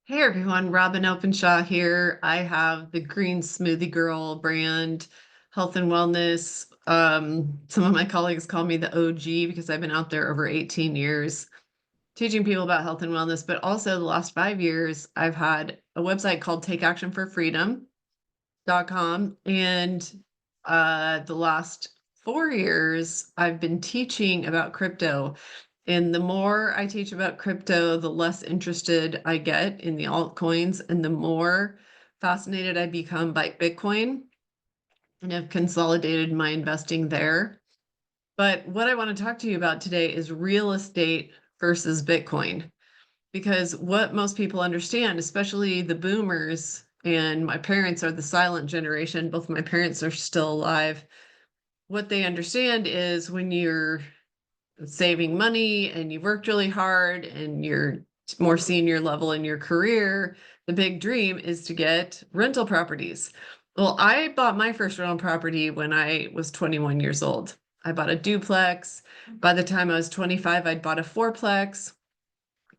Hey everyone, Robyn Openshaw here. I have the Green Smoothie Girl brand, health and wellness. Some of my colleagues call me the OG because I've been out there over 18 years teaching people about health and wellness. But also the last 5 years, I've had a website called takeactionforfreedom.com. And the last 4 years, I've been teaching about crypto. And the more I teach about crypto, the less interested I get in the altcoins, and the more fascinated I become by Bitcoin, and have consolidated my investing there. But what I want to talk to you about today is real estate versus Bitcoin, because what most people understand, especially the boomers, and my parents are the silent generation, both my parents are still alive. What they understand is when you're saving money and you've worked really hard and you're more senior level in your career, the big dream is to get rental properties. Well, I bought my first rental property when I was 21 years old. I bought a duplex. By the time I was 25, I'd bought a fourplex.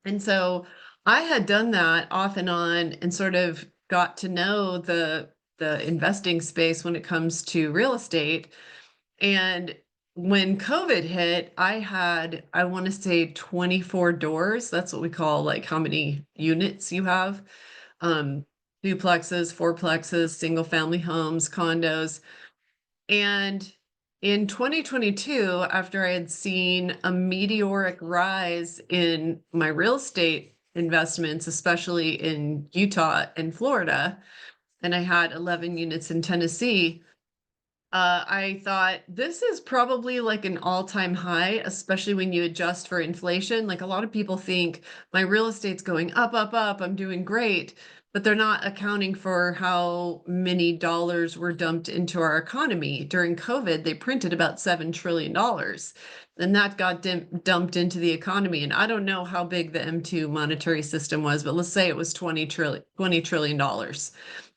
And so I had done that off and on and sort of got to know the investing space when it comes to real estate. And when COVID hit, I had, I want to say 24 doors. That's what we call like how many units you have. Um, Duplexes, fourplexes, single family homes, condos. And in 2022, after I had seen a meteoric rise in my real estate investments, especially in Utah and Florida, and I had 11 units in Tennessee, I thought this is probably like an all-time high, especially when you adjust for inflation. Like a lot of people think my real estate's going up, up, up, I'm doing great, but they're not accounting for how many dollars were dumped into our economy. During COVID, they printed about $7 trillion, and that got dumped into the economy. And I don't know how big the M2 monetary system was, but let's say it was $20 trillion.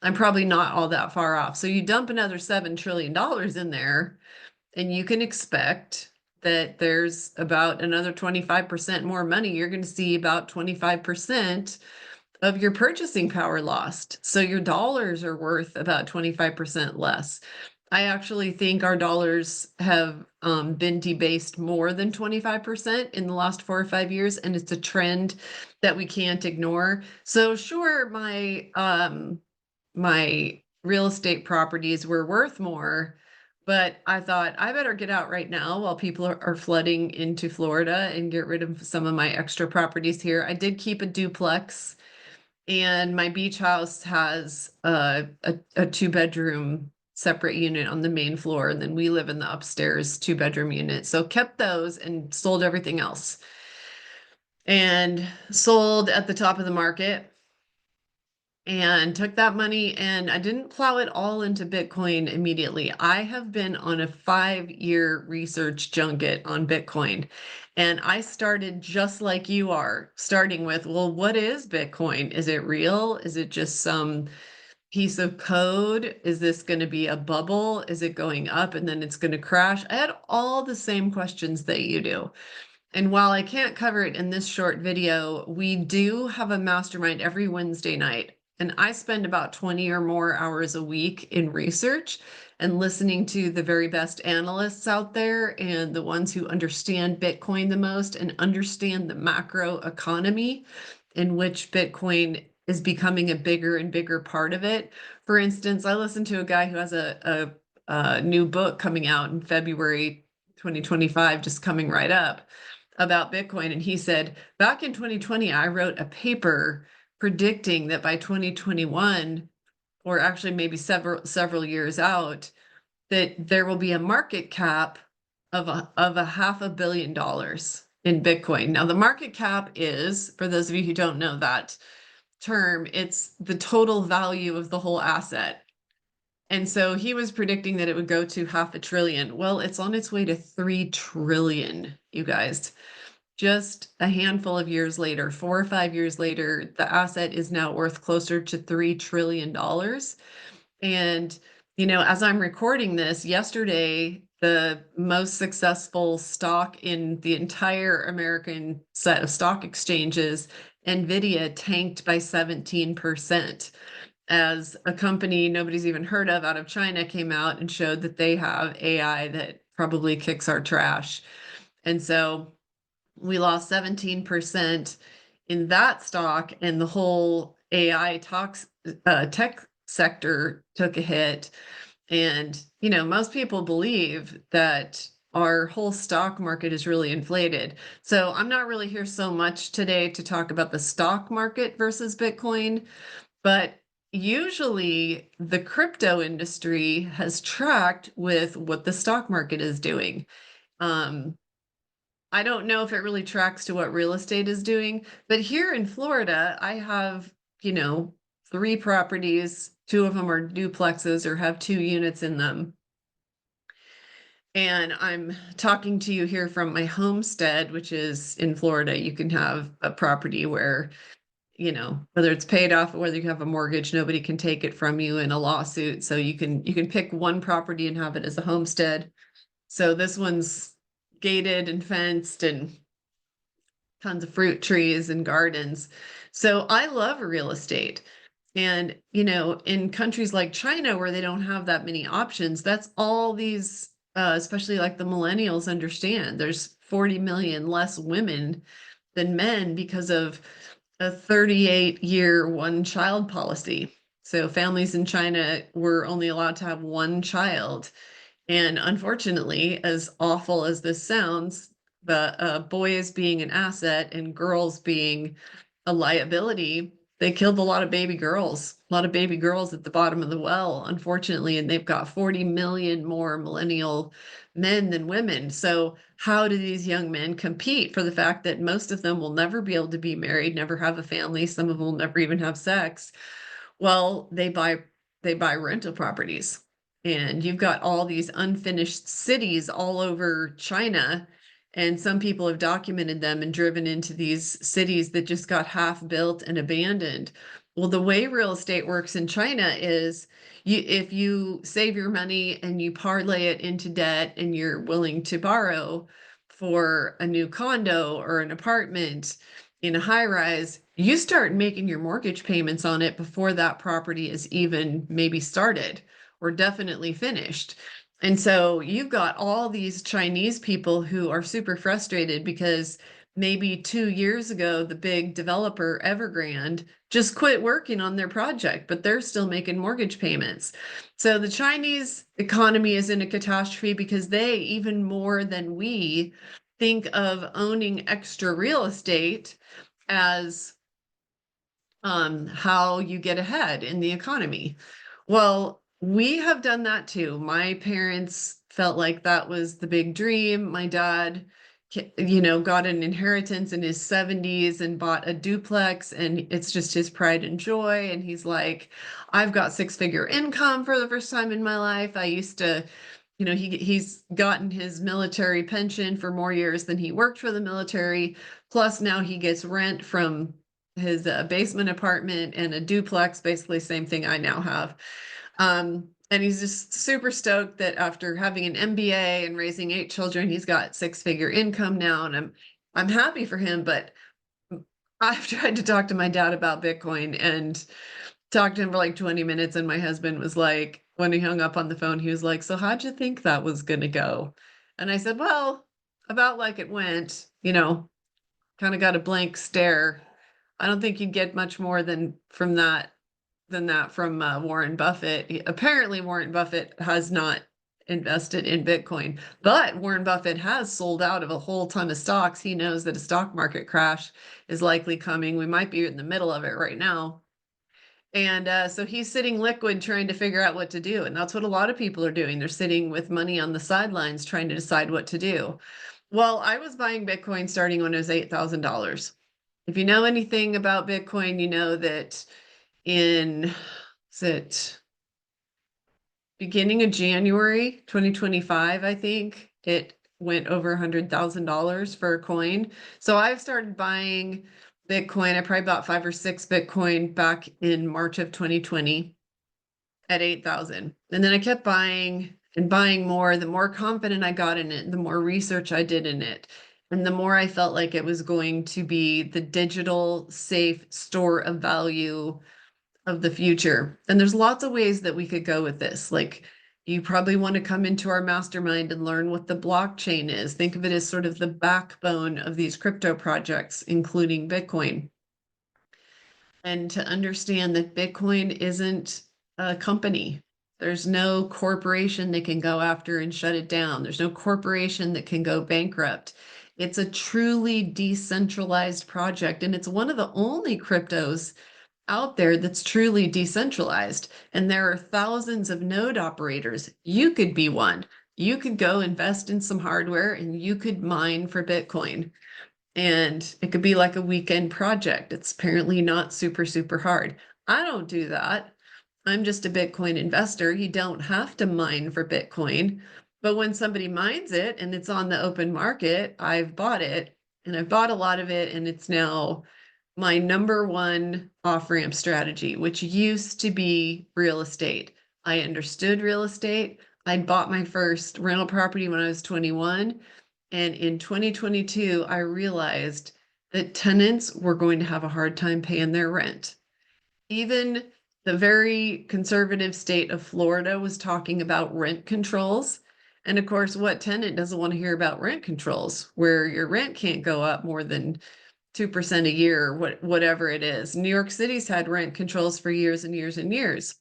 I'm probably not all that far off. So you dump another $7 trillion in there, and you can expect that there's about another 25% more money. You're going to see about 25% of your purchasing power lost. So your dollars are worth about 25% less. I actually think our dollars have been debased more than 25% in the last 4 or 5 years, and it's a trend that we can't ignore. So sure, my real estate properties were worth more, but I thought I better get out right now while people are flooding into Florida and get rid of some of my extra properties here. I did keep a duplex, and my beach house has a two-bedroom separate unit on the main floor, and then we live in the upstairs two-bedroom unit. So kept those and sold everything else, and sold at the top of the market, and took that money, and I didn't plow it all into Bitcoin immediately. I have been on a 5-year research junket on Bitcoin, and I started just like you are, starting with, well, what is Bitcoin? Is it real? Is it just some piece of code? Is this going to be a bubble? Is it going up and then it's going to crash? I had all the same questions that you do. And while I can't cover it in this short video, we do have a mastermind every Wednesday night. And I spend about 20 or more hours a week in research and listening to the very best analysts out there and the ones who understand Bitcoin the most and understand the macro economy in which Bitcoin is becoming a bigger and bigger part of it. For instance, I listened to a guy who has a new book coming out in February 2025, just coming right up, about Bitcoin. And he said, back in 2020, I wrote a paper predicting that by 2021, or actually maybe several years out, that there will be a market cap of a $500 million in Bitcoin. Now, the market cap is, for those of you who don't know that term, it's the total value of the whole asset. And so he was predicting that it would go to $500 billion. Well, it's on its way to 3 trillion, you guys. Just a handful of years later, 4 or 5 years later, the asset is now worth closer to $3 trillion. And, as I'm recording this, yesterday, the most successful stock in the entire American set of stock exchanges NVIDIA tanked by 17% as a company nobody's even heard of out of China came out and showed that they have AI that probably kicks our trash. And so we lost 17% in that stock, and the whole AI tech sector took a hit. And, most people believe that our whole stock market is really inflated. So I'm not really here so much today to talk about the stock market versus Bitcoin, but usually the crypto industry has tracked with what the stock market is doing. I don't know if it really tracks to what real estate is doing, but here in Florida, I have, 3 properties. 2 of them are duplexes or have 2 units in them. And I'm talking to you here from my homestead, which is in Florida. You can have a property where, whether it's paid off or whether you have a mortgage, nobody can take it from you in a lawsuit. So you can pick one property and have it as a homestead. So this one's gated and fenced and tons of fruit trees and gardens. So I love real estate. And, in countries like China where they don't have that many options, that's all these, especially like the millennials understand. There's 40 million less women than men because of a 38-year one-child policy. So families in China were only allowed to have one child. And unfortunately, as awful as this sounds, the boys being an asset and girls being a liability, they killed a lot of baby girls at the bottom of the well, unfortunately, and they've got 40 million more millennial men than women. So how do these young men compete for the fact that most of them will never be able to be married, never have a family, some of them will never even have sex? Well, they buy rental properties. And you've got all these unfinished cities all over China. And some people have documented them and driven into these cities that just got half built and abandoned. Well, the way real estate works in China is if you save your money and you parlay it into debt and you're willing to borrow for a new condo or an apartment in a high rise, you start making your mortgage payments on it before that property is even maybe started or definitely finished. And so you've got all these Chinese people who are super frustrated because maybe 2 years ago, the big developer Evergrande just quit working on their project, but they're still making mortgage payments. So the Chinese economy is in a catastrophe because they, even more than we, think of owning extra real estate as how you get ahead in the economy. Well, we have done that too. My parents felt like that was the big dream. My dad, got an inheritance in his 70s and bought a duplex, and it's just his pride and joy. And he's like, I've got 6-figure income for the first time in my life. I used to, he's gotten his military pension for more years than he worked for the military. Plus, now he gets rent from his basement apartment and a duplex, basically same thing I now have. And he's just super stoked that after having an MBA and raising 8 children, he's got 6-figure income now. And I'm happy for him, but I've tried to talk to my dad about Bitcoin and talked to him for like 20 minutes. And my husband was like, when he hung up on the phone, he was like, so how'd you think that was going to go? And I said, well, about like it went, kind of got a blank stare. I don't think you'd get much more than from Warren Buffett. Apparently, Warren Buffett has not invested in Bitcoin, but Warren Buffett has sold out of a whole ton of stocks. He knows that a stock market crash is likely coming. We might be in the middle of it right now. And so he's sitting liquid trying to figure out what to do. And that's what a lot of people are doing. They're sitting with money on the sidelines trying to decide what to do. Well, I was buying Bitcoin starting when it was $8,000. If you know anything about Bitcoin, you know that in, is it beginning of January 2025, I think, it went over $100,000 for a coin. So I've started buying Bitcoin. I probably bought 5 or 6 Bitcoin back in March of 2020 at 8,000. And then I kept buying and buying more. The more confident I got in it, the more research I did in it. And the more I felt like it was going to be the digital safe store of value of the future. And there's lots of ways that we could go with this. Like, you probably want to come into our mastermind and learn what the blockchain is. Think of it as sort of the backbone of these crypto projects, including Bitcoin. And to understand that Bitcoin isn't a company. There's no corporation that can go after and shut it down. There's no corporation that can go bankrupt. It's a truly decentralized project, and it's one of the only cryptos out there that's truly decentralized. And there are thousands of node operators. You could be one. You could go invest in some hardware and you could mine for Bitcoin. And it could be like a weekend project. It's apparently not super, super hard. I don't do that. I'm just a Bitcoin investor. You don't have to mine for Bitcoin. But when somebody mines it and it's on the open market, I've bought it and I've bought a lot of it. And it's now my number one off ramp strategy, which used to be real estate. I understood real estate. I bought my first rental property when I was 21. And in 2022, I realized that tenants were going to have a hard time paying their rent. Even the very conservative state of Florida was talking about rent controls. And of course, what tenant doesn't want to hear about rent controls, where your rent can't go up more than 2% a year, whatever it is. New York City's had rent controls for years and years and years.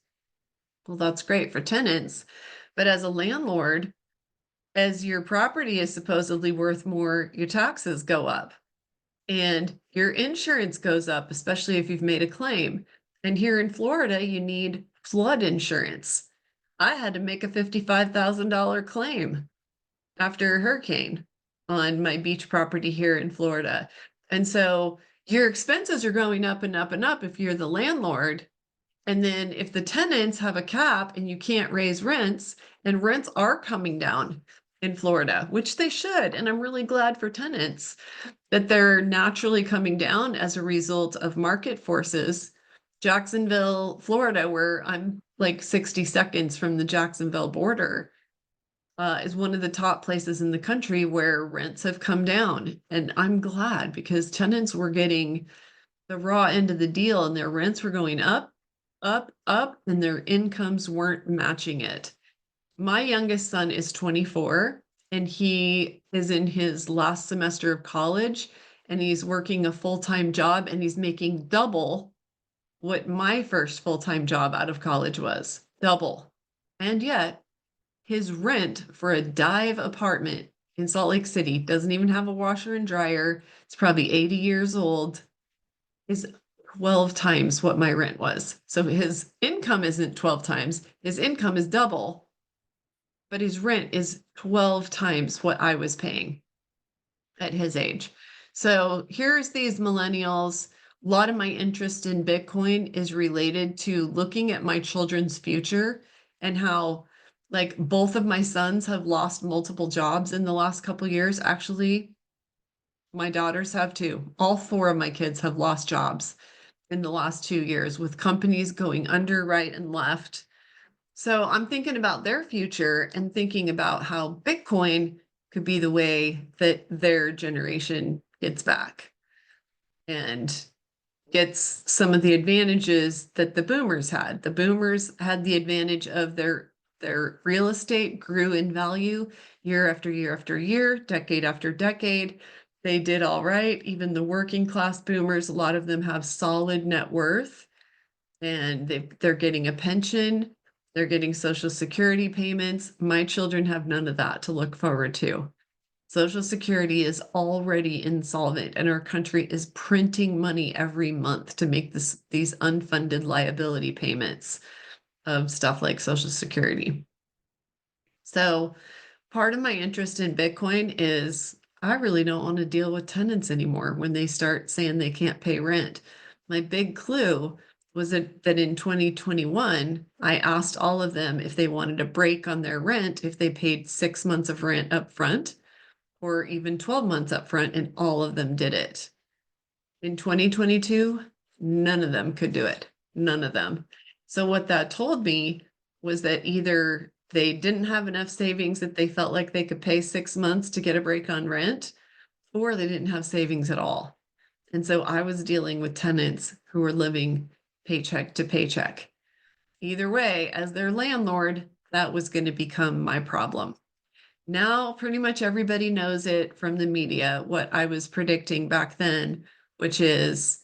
Well, that's great for tenants. But as a landlord, as your property is supposedly worth more, your taxes go up and your insurance goes up, especially if you've made a claim. And here in Florida, you need flood insurance. I had to make a $55,000 claim after a hurricane on my beach property here in Florida. And so your expenses are going up and up and up if you're the landlord. And then if the tenants have a cap and you can't raise rents, and rents are coming down in Florida, which they should. And I'm really glad for tenants that they're naturally coming down as a result of market forces. Jacksonville, Florida, where I'm like 60 seconds from the Jacksonville border, is one of the top places in the country where rents have come down. And I'm glad because tenants were getting the raw end of the deal and their rents were going up, up, up, and their incomes weren't matching it. My youngest son is 24 and he is in his last semester of college and he's working a full-time job and he's making double what my first full-time job out of college was. Double. And yet his rent for a dive apartment in Salt Lake City doesn't even have a washer and dryer. It's probably 80 years old, is 12 times what my rent was. So his income isn't 12 times, his income is double, but his rent is 12 times what I was paying at his age. So here's these millennials. A lot of my interest in Bitcoin is related to looking at my children's future and how, like, both of my sons have lost multiple jobs in the last couple years. Actually, my daughters have too. All four of my kids have lost jobs in the last 2 years with companies going under, right, and left. So I'm thinking about their future and thinking about how Bitcoin could be the way that their generation gets back and gets some of the advantages that the boomers had. The boomers had the advantage of their real estate grew in value year after year after year, decade after decade. They did all right. Even the working class boomers, a lot of them have solid net worth and they're getting a pension. They're getting Social Security payments. My children have none of that to look forward to. Social Security is already insolvent, and our country is printing money every month to make these unfunded liability payments of stuff like Social Security. So part of my interest in Bitcoin is I really don't want to deal with tenants anymore when they start saying they can't pay rent. My big clue was that in 2021, I asked all of them if they wanted a break on their rent if they paid 6 months of rent up front or even 12 months up front, and all of them did it. In 2022, none of them could do it. None of them. So what that told me was that either they didn't have enough savings that they felt like they could pay 6 months to get a break on rent, or they didn't have savings at all. And so I was dealing with tenants who were living paycheck to paycheck. Either way, as their landlord, that was going to become my problem. Now, pretty much everybody knows it from the media, what I was predicting back then, which is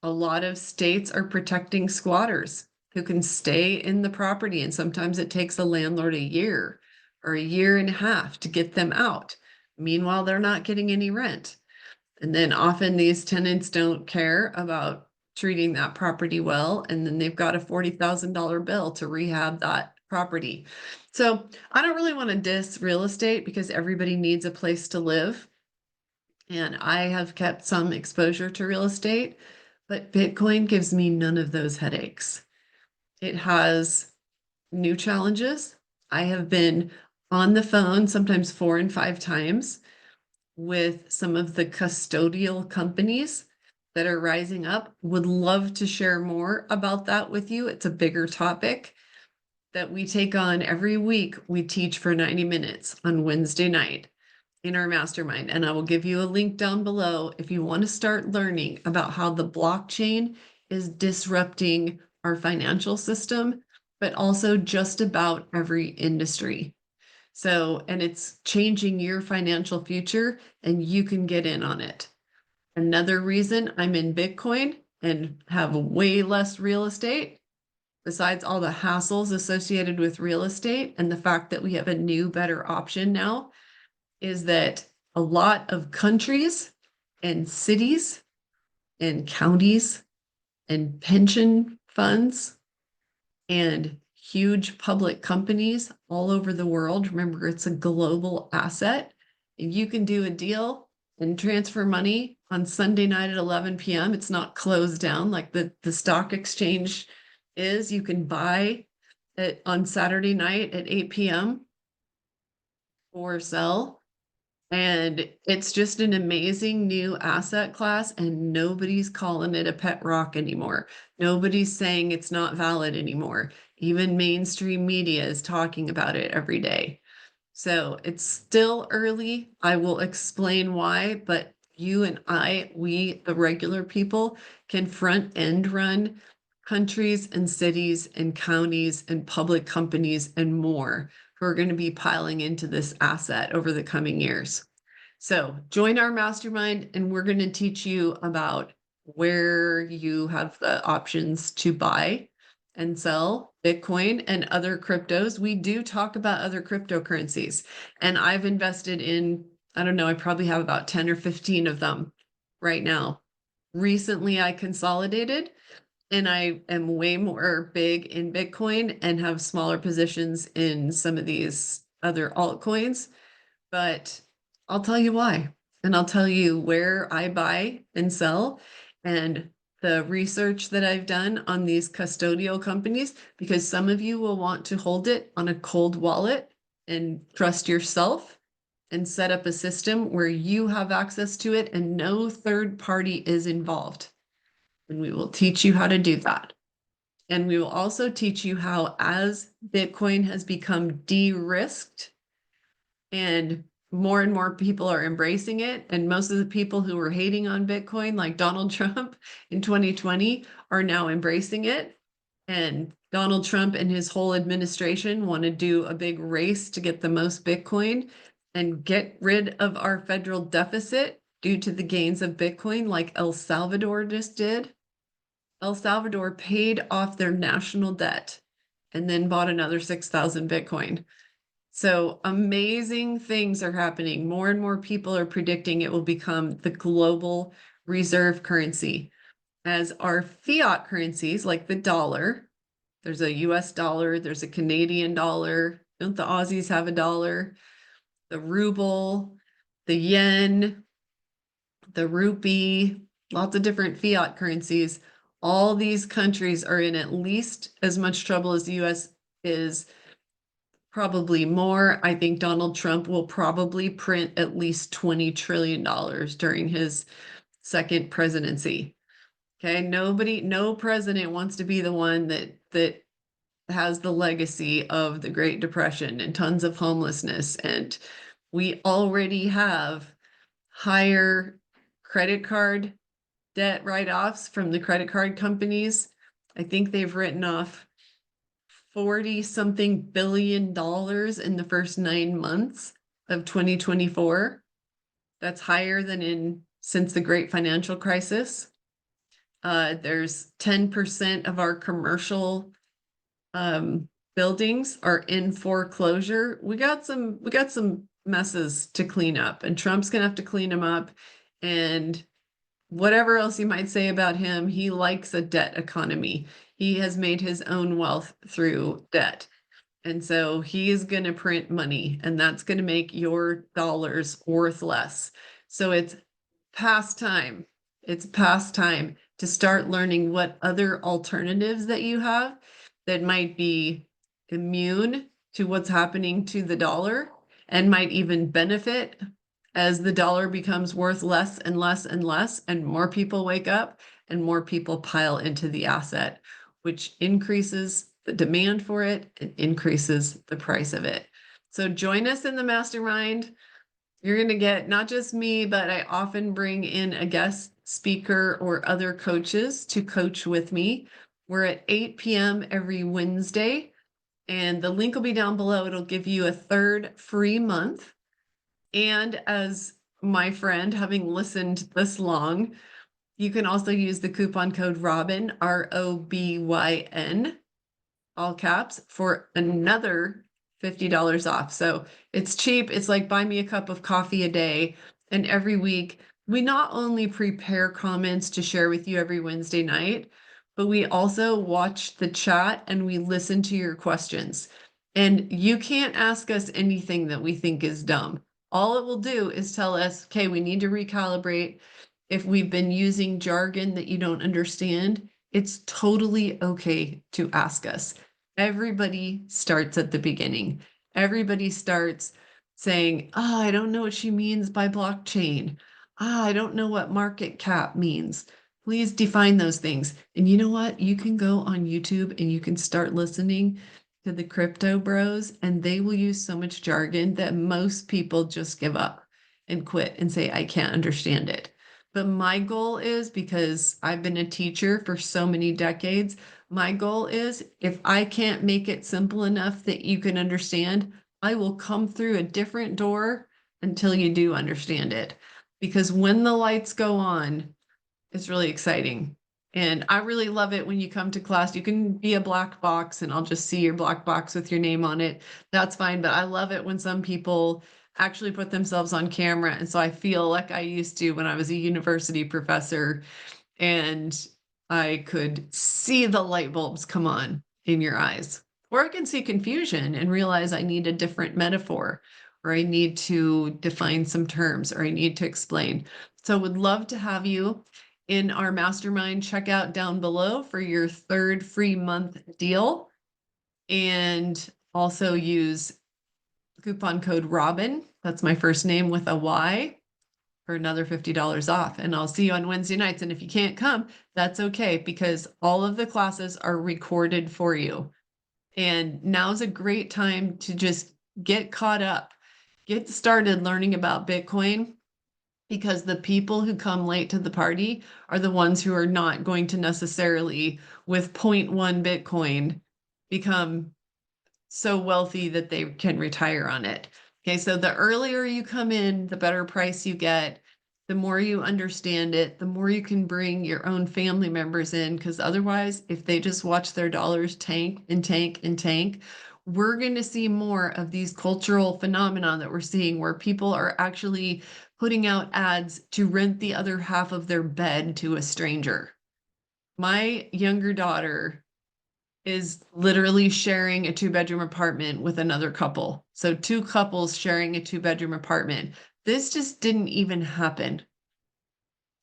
a lot of states are protecting squatters who can stay in the property. And sometimes it takes a landlord a year or a year and a half to get them out. Meanwhile, they're not getting any rent. And then often these tenants don't care about treating that property well. And then they've got a $40,000 bill to rehab that property. So I don't really want to diss real estate because everybody needs a place to live. And I have kept some exposure to real estate, but Bitcoin gives me none of those headaches. It has new challenges. I have been on the phone sometimes 4 and 5 times with some of the custodial companies that are rising up. Would love to share more about that with you. It's a bigger topic that we take on every week. We teach for 90 minutes on Wednesday night in our mastermind. And I will give you a link down below if you want to start learning about how the blockchain is disrupting our financial system, but also just about every industry. So, and it's changing your financial future, and you can get in on it. Another reason I'm in Bitcoin and have way less real estate, besides all the hassles associated with real estate and the fact that we have a new, better option now, is that a lot of countries and cities and counties and pension funds and huge public companies all over the world. Remember, it's a global asset. And you can do a deal and transfer money on Sunday night at 11 p.m. It's not closed down like the stock exchange is. You can buy it on Saturday night at 8 p.m. or sell. And it's just an amazing new asset class, and nobody's calling it a pet rock anymore. Nobody's saying it's not valid anymore. Even mainstream media is talking about it every day. So it's still early. I will explain why, but you and I, we, the regular people, can front end run countries and cities and counties and public companies and more who are going to be piling into this asset over the coming years. So join our mastermind, and we're going to teach you about where you have the options to buy and sell Bitcoin and other cryptos. We do talk about other cryptocurrencies, and I've invested in, I don't know, I probably have about 10 or 15 of them right now. Recently, I consolidated, and I am way more big in Bitcoin and have smaller positions in some of these other altcoins. But I'll tell you why, and I'll tell you where I buy and sell and the research that I've done on these custodial companies, because some of you will want to hold it on a cold wallet and trust yourself and set up a system where you have access to it and no third party is involved. And we will teach you how to do that. And we will also teach you how, as Bitcoin has become de-risked and more people are embracing it, and most of the people who were hating on Bitcoin, like Donald Trump in 2020, are now embracing it. And Donald Trump and his whole administration want to do a big race to get the most Bitcoin and get rid of our federal deficit due to the gains of Bitcoin, like El Salvador just did. El Salvador paid off their national debt and then bought another 6,000 Bitcoin. So amazing things are happening. More and more people are predicting it will become the global reserve currency, as our fiat currencies, like the dollar. There's a US dollar, there's a Canadian dollar. Don't the Aussies have a dollar? The ruble, the yen, the rupee, lots of different fiat currencies. All these countries are in at least as much trouble as the US is, probably more. I think Donald Trump will probably print at least $20 trillion during his second presidency. Okay, no president wants to be the one that has the legacy of the Great Depression and tons of homelessness. And we already have higher credit card debt write-offs from the credit card companies. I think they've written off 40 something billion dollars in the first 9 months of 2024. That's higher than since the great financial crisis. There's 10% of our commercial buildings are in foreclosure. We got some messes to clean up, and Trump's gonna have to clean them up. And whatever else you might say about him, he likes a debt economy. He has made his own wealth through debt. And so he is going to print money, and that's going to make your dollars worth less. So it's past time. It's past time to start learning what other alternatives that you have that might be immune to what's happening to the dollar and might even benefit as the dollar becomes worth less and less and less, and more people wake up and more people pile into the asset, which increases the demand for it and increases the price of it. So join us in the mastermind. You're going to get not just me, but I often bring in a guest speaker or other coaches to coach with me. We're at 8 p.m. every Wednesday, and the link will be down below. It'll give you a third free month. And as my friend, having listened this long, you can also use the coupon code Robyn, ROBYN, all caps, for another $50 off. So it's cheap. It's like buy me a cup of coffee a day. And every week, we not only prepare comments to share with you every Wednesday night, but we also watch the chat and we listen to your questions. And you can't ask us anything that we think is dumb. All it will do is tell us, okay, we need to recalibrate. If we've been using jargon that you don't understand, it's totally okay to ask us. Everybody starts at the beginning. Everybody starts saying, I don't know what she means by blockchain. I don't know what market cap means. Please define those things. And you know what? You can go on YouTube and you can start listening to the crypto bros, and they will use so much jargon that most people just give up and quit and say, I can't understand it. But my goal is, because I've been a teacher for so many decades, my goal is if I can't make it simple enough that you can understand, I will come through a different door until you do understand it. Because when the lights go on, it's really exciting. And I really love it when you come to class. You can be a black box and I'll just see your black box with your name on it. That's fine. But I love it when some people actually put themselves on camera. And so I feel like I used to when I was a university professor, and I could see the light bulbs come on in your eyes. Or I can see confusion and realize I need a different metaphor, or I need to define some terms, or I need to explain. So would love to have you in our mastermind. Check out down below for your third free month deal. And also use coupon code Robyn. That's my first name with a Y, for another $50 off. And I'll see you on Wednesday nights. And if you can't come, that's okay, because all of the classes are recorded for you. And now's a great time to just get caught up, get started learning about Bitcoin, because the people who come late to the party are the ones who are not going to necessarily, with 0.1 Bitcoin, become so wealthy that they can retire on it. Okay, so the earlier you come in, the better price you get, the more you understand it, the more you can bring your own family members in, because otherwise, if they just watch their dollars tank and tank and tank, we're going to see more of these cultural phenomena that we're seeing, where people are actually putting out ads to rent the other half of their bed to a stranger. My younger daughter is literally sharing a 2-bedroom apartment with another couple. So 2 couples sharing a 2-bedroom apartment. This just didn't even happen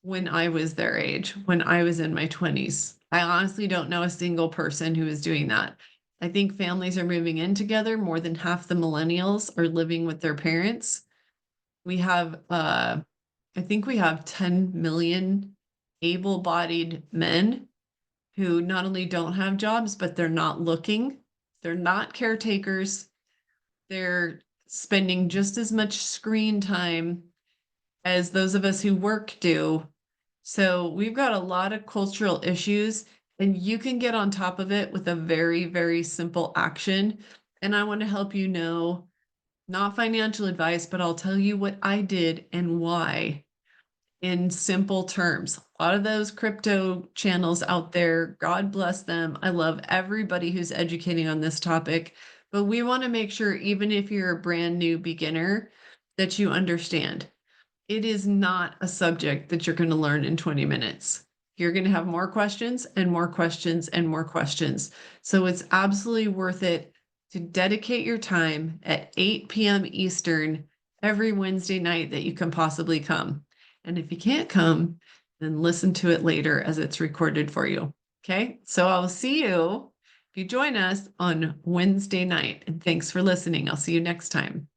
when I was their age, when I was in my 20s. I honestly don't know a single person who is doing that. I think families are moving in together. More than half the millennials are living with their parents. We have, I think we have 10 million able-bodied men who not only don't have jobs, but they're not looking. They're not caretakers. They're spending just as much screen time as those of us who work do. So we've got a lot of cultural issues, and you can get on top of it with a very, very simple action. And I want to help you know, not financial advice, but I'll tell you what I did and why in simple terms. A lot of those crypto channels out there, God bless them. I love everybody who's educating on this topic, but we want to make sure, even if you're a brand new beginner, that you understand. It is not a subject that you're going to learn in 20 minutes. You're going to have more questions and more questions and more questions. So it's absolutely worth it to dedicate your time at 8 p.m. Eastern every Wednesday night that you can possibly come. And if you can't come, then listen to it later as it's recorded for you. Okay, so I'll see you if you join us on Wednesday night. And thanks for listening. I'll see you next time.